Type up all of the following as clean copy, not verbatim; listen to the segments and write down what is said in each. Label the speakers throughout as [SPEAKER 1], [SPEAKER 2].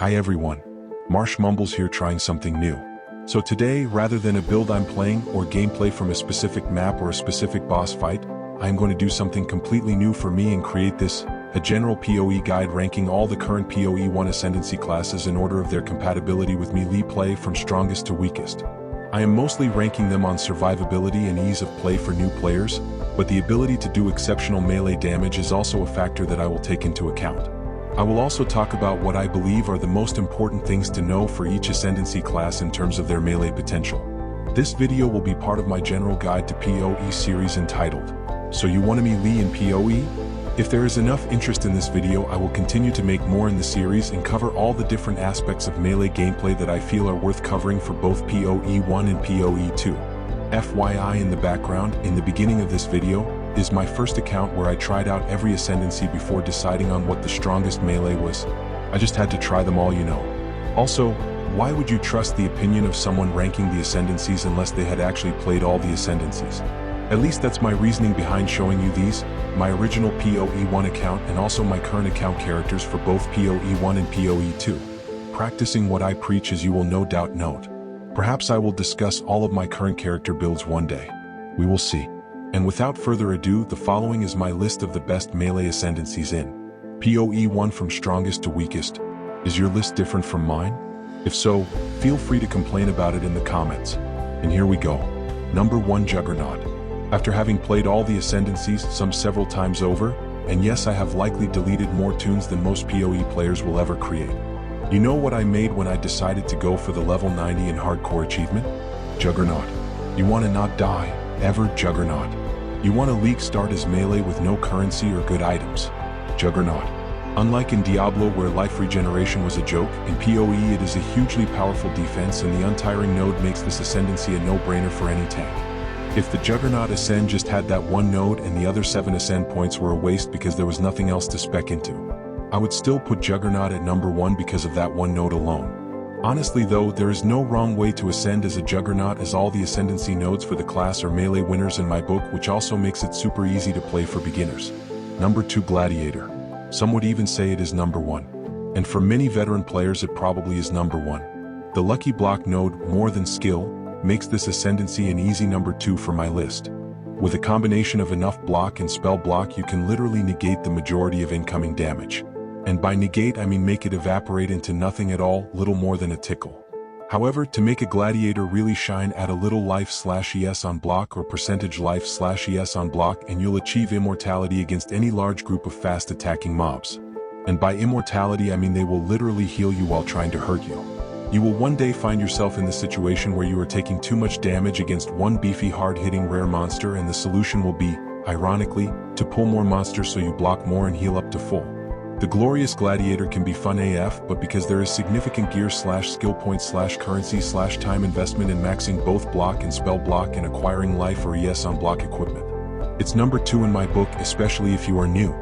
[SPEAKER 1] Hi everyone, Marsh Mumbles here trying something new. So today, rather than a build I'm playing or gameplay from a specific map or a specific boss fight, I am going to do something completely new for me and create a general PoE guide ranking all the current PoE Ascendancy classes in order of their compatibility with melee play from strongest to weakest. I am mostly ranking them on survivability and ease of play for new players, but the ability to do exceptional melee damage is also a factor that I will take into account. I will also talk about what I believe are the most important things to know for each Ascendancy class in terms of their melee potential. This video will be part of my general guide to PoE series entitled, So You Wanna Melee in PoE? If there is enough interest in this video, I will continue to make more in the series and cover all the different aspects of melee gameplay that I feel are worth covering for both PoE 1 and PoE 2. FYI, in the background, in the beginning of this video, is my first account where I tried out every Ascendancy before deciding on what the strongest melee was. I just had to try them all, you know. Also, why would you trust the opinion of someone ranking the Ascendancies unless they had actually played all the Ascendancies? At least that's my reasoning behind showing you these, my original PoE 1 account and also my current account characters for both PoE 1 and PoE 2. Practicing what I preach, as you will no doubt note. Perhaps I will discuss all of my current character builds one day. We will see. And without further ado, the following is my list of the best melee Ascendancies in PoE 1 from strongest to weakest. Is your list different from mine? If so, feel free to complain about it in the comments. And here we go. Number 1, Juggernaut. After having played all the Ascendancies, some several times over, and yes, I have likely deleted more tunes than most PoE players will ever create. You know what I made when I decided to go for the level 90 in hardcore achievement? Juggernaut. You wanna not die, ever, Juggernaut. You want a league start as melee with no currency or good items. Juggernaut. Unlike in Diablo where life regeneration was a joke, in PoE it is a hugely powerful defense and the untiring node makes this Ascendancy a no-brainer for any tank. If the Juggernaut Ascend just had that one node and the other 7 Ascend points were a waste because there was nothing else to spec into, I would still put Juggernaut at number 1 because of that one node alone. Honestly though, there is no wrong way to ascend as a Juggernaut, as all the Ascendancy nodes for the class are melee winners in my book, which also makes it super easy to play for beginners. Number 2, Gladiator. Some would even say it is number 1. And for many veteran players it probably is number 1. The Lucky Block node, more than skill, makes this Ascendancy an easy number 2 for my list. With a combination of enough block and spell block, you can literally negate the majority of incoming damage. And by negate I mean make it evaporate into nothing at all, little more than a tickle. However, to make a Gladiator really shine, add a little life/ES on block or percentage life/ES on block and you'll achieve immortality against any large group of fast attacking mobs. And by immortality I mean they will literally heal you while trying to hurt you. You will one day find yourself in the situation where you are taking too much damage against one beefy hard-hitting rare monster, and the solution will be, ironically, to pull more monsters so you block more and heal up to full. The glorious Gladiator can be fun AF, but because there is significant gear/skill points/currency/time investment in maxing both block and spell block and acquiring life or ES on block equipment, it's number 2 in my book, especially if you are new.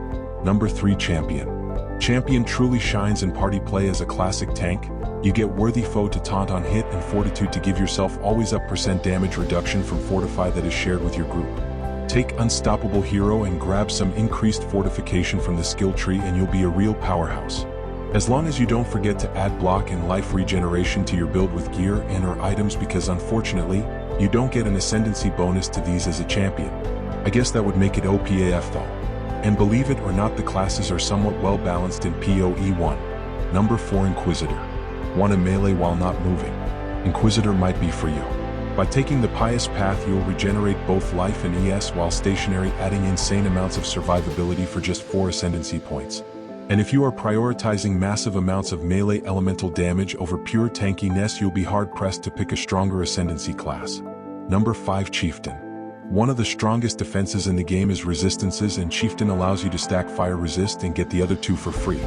[SPEAKER 1] Number 3, Champion. Champion truly shines in party play as a classic tank. You get worthy foe to taunt on hit and fortitude to give yourself always up % damage reduction from Fortify that is shared with your group. Take Unstoppable Hero and grab some increased fortification from the skill tree and you'll be a real powerhouse. As long as you don't forget to add block and life regeneration to your build with gear and/or items, because unfortunately, you don't get an Ascendancy bonus to these as a champion. I guess that would make it OPAF though. And believe it or not, the classes are somewhat well balanced in PoE 1. Number 4, Inquisitor. Want a melee while not moving? Inquisitor might be for you. By taking the pious path, you'll regenerate both life and ES while stationary, adding insane amounts of survivability for just 4 Ascendancy points. And if you are prioritizing massive amounts of melee elemental damage over pure tankiness, you'll be hard-pressed to pick a stronger Ascendancy class. Number 5, Chieftain. One of the strongest defenses in the game is resistances, and Chieftain allows you to stack fire resist and get the other 2 for free.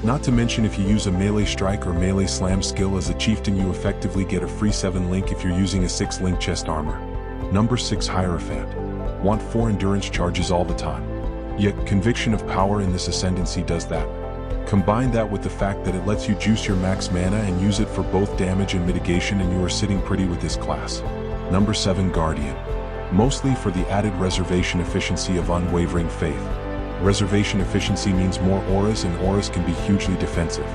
[SPEAKER 1] Not to mention, if you use a melee strike or melee slam skill as a Chieftain, you effectively get a free 7 link if you're using a 6 link chest armor. Number 6, Hierophant. Want 4 endurance charges all the time. Yet Conviction of Power in this Ascendancy does that. Combine that with the fact that it lets you juice your max mana and use it for both damage and mitigation, and you are sitting pretty with this class. Number 7, Guardian. Mostly for the added reservation efficiency of Unwavering Faith. Reservation efficiency means more auras, and auras can be hugely defensive.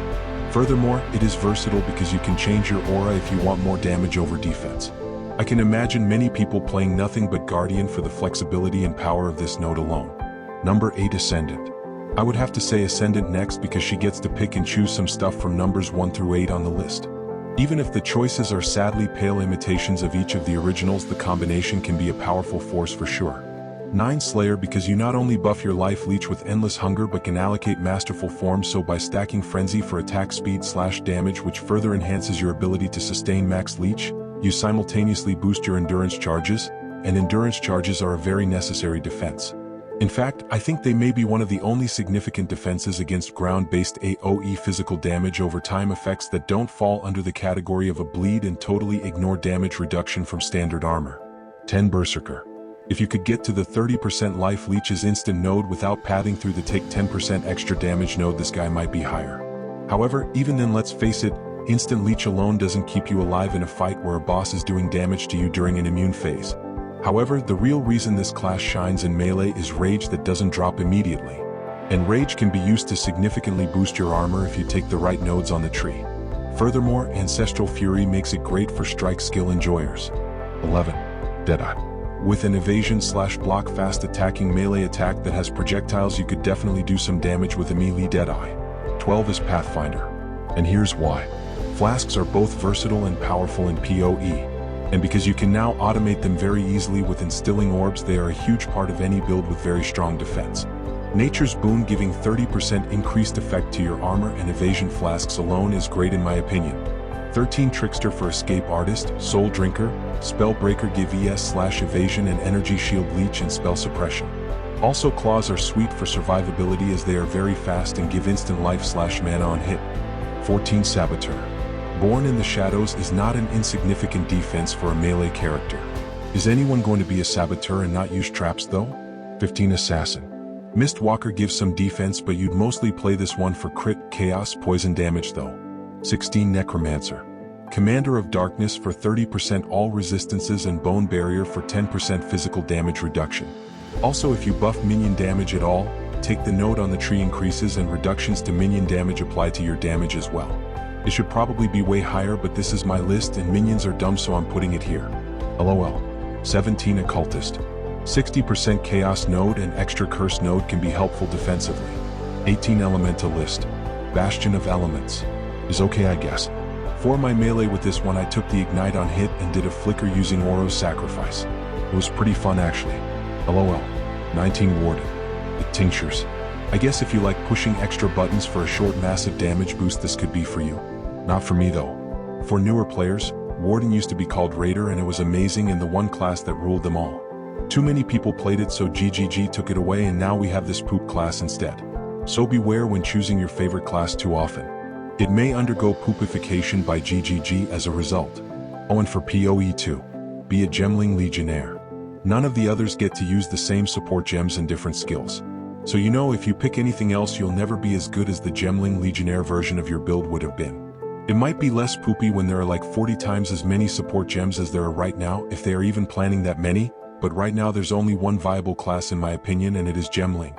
[SPEAKER 1] Furthermore, it is versatile because you can change your aura if you want more damage over defense. I can imagine many people playing nothing but Guardian for the flexibility and power of this node alone. Number 8 Ascendant. I would have to say Ascendant next because she gets to pick and choose some stuff from numbers 1 through 8 on the list. Even if the choices are sadly pale imitations of each of the originals, the combination can be a powerful force for sure. 9 Slayer because you not only buff your life leech with endless hunger but can allocate masterful form, so by stacking frenzy for attack speed / damage, which further enhances your ability to sustain max leech, you simultaneously boost your endurance charges, and endurance charges are a very necessary defense. In fact, I think they may be one of the only significant defenses against ground-based AoE physical damage over time effects that don't fall under the category of a bleed and totally ignore damage reduction from standard armor. 10 Berserker. If you could get to the 30% life leech's instant node without padding through the take 10% extra damage node, this guy might be higher. However, even then, let's face it, instant leech alone doesn't keep you alive in a fight where a boss is doing damage to you during an immune phase. However, the real reason this class shines in melee is rage that doesn't drop immediately. And rage can be used to significantly boost your armor if you take the right nodes on the tree. Furthermore, Ancestral Fury makes it great for strike skill enjoyers. 11. Deadeye. With an evasion / block fast attacking melee attack that has projectiles, you could definitely do some damage with a melee Deadeye. 12 is Pathfinder. And here's why. Flasks are both versatile and powerful in PoE. And because you can now automate them very easily with instilling orbs, they are a huge part of any build with very strong defense. Nature's Boon giving 30% increased effect to your armor and evasion flasks alone is great in my opinion. 13 Trickster for Escape Artist, Soul Drinker, Spellbreaker give ES / evasion and energy shield leech and spell suppression. Also Claws are sweet for survivability as they are very fast and give instant life / mana on hit. 14 Saboteur. Born in the Shadows is not an insignificant defense for a melee character. Is anyone going to be a Saboteur and not use traps though? 15 Assassin. Mistwalker gives some defense, but you'd mostly play this one for crit, chaos, poison damage though. 16 Necromancer. Commander of Darkness for 30% all resistances and Bone Barrier for 10% physical damage reduction. Also, if you buff minion damage at all, take the node on the tree increases and reductions to minion damage apply to your damage as well. It should probably be way higher, but this is my list and minions are dumb, so I'm putting it here. LOL. 17 Occultist. 60% Chaos node and extra Curse node can be helpful defensively. 18 Elementalist. Bastion of Elements. Is okay, I guess. For my melee with this one, I took the Ignite on hit and did a flicker using Oro's Sacrifice. It was pretty fun actually. LOL. 19 Warden. It tinctures. I guess if you like pushing extra buttons for a short massive damage boost, this could be for you. Not for me though. For newer players, Warden used to be called Raider and it was amazing and the one class that ruled them all. Too many people played it, so GGG took it away and now we have this poop class instead. So beware when choosing your favorite class too often. It may undergo poopification by GGG as a result. Oh, and for PoE too. Be a Gemling Legionnaire. None of the others get to use the same support gems and different skills. So you know, if you pick anything else, you'll never be as good as the Gemling Legionnaire version of your build would have been. It might be less poopy when there are like 40 times as many support gems as there are right now, if they are even planning that many, but right now there's only one viable class in my opinion, and it is Gemling.